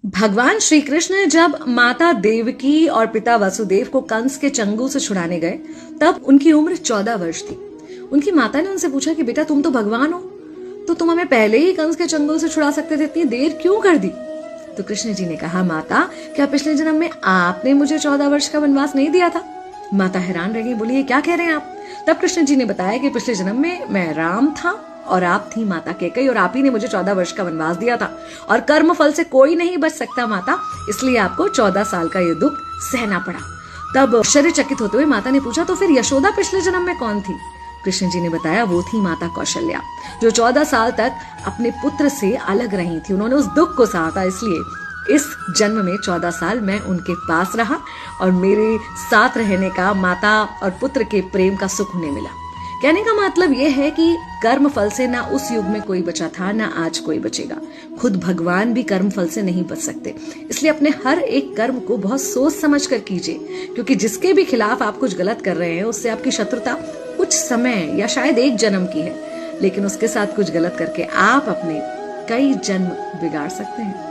भगवान श्री कृष्ण जब माता देवकी और पिता वसुदेव को कंस के चंगुल से छुड़ाने गए तब उनकी उम्र 14 वर्ष थी। उनकी माता ने उनसे पूछा कि बेटा तुम तो भगवान हो, तो तुम हमें पहले ही कंस के चंगुल से छुड़ा सकते थे, इतनी देर क्यों कर दी? तो कृष्ण जी ने कहा, माता क्या पिछले जन्म में आपने मुझे 14 वर्ष का वनवास नहीं दिया था? माता हैरान रह गई, बोली ये क्या कह रहे हैं आप? तब कृष्ण जी ने बताया कि पिछले जन्म में मैं राम था और आप थी माता कैकेयी और आप ही ने मुझे 14 वर्ष का वनवास दिया था और कर्म फल से कोई नहीं बच सकता माता, इसलिए आपको 14 साल का ये दुख सहना पड़ा। तब आश्चर्यचकित होते हुए माता ने पूछा, तो फिर यशोदा पिछले जन्म में कौन थी? कृष्ण जी ने बताया, वो थी माता कौशल्या, जो 14 साल तक अपने पुत्र से अलग रही थी। उन्होंने उस दुख को सहा था, इसलिए इस जन्म में 14 साल मैं उनके पास रहा और मेरे साथ रहने का माता और पुत्र के प्रेम का सुख उन्हें मिला। कहने का मतलब यह है कि कर्म फल से ना उस युग में कोई बचा था, ना आज कोई बचेगा। खुद भगवान भी कर्म फल से नहीं बच सकते, इसलिए अपने हर एक कर्म को बहुत सोच समझ कर कीजिए, क्योंकि जिसके भी खिलाफ आप कुछ गलत कर रहे हैं उससे आपकी शत्रुता कुछ समय या शायद एक जन्म की है, लेकिन उसके साथ कुछ गलत करके आप अपने कई जन्म बिगाड़ सकते हैं।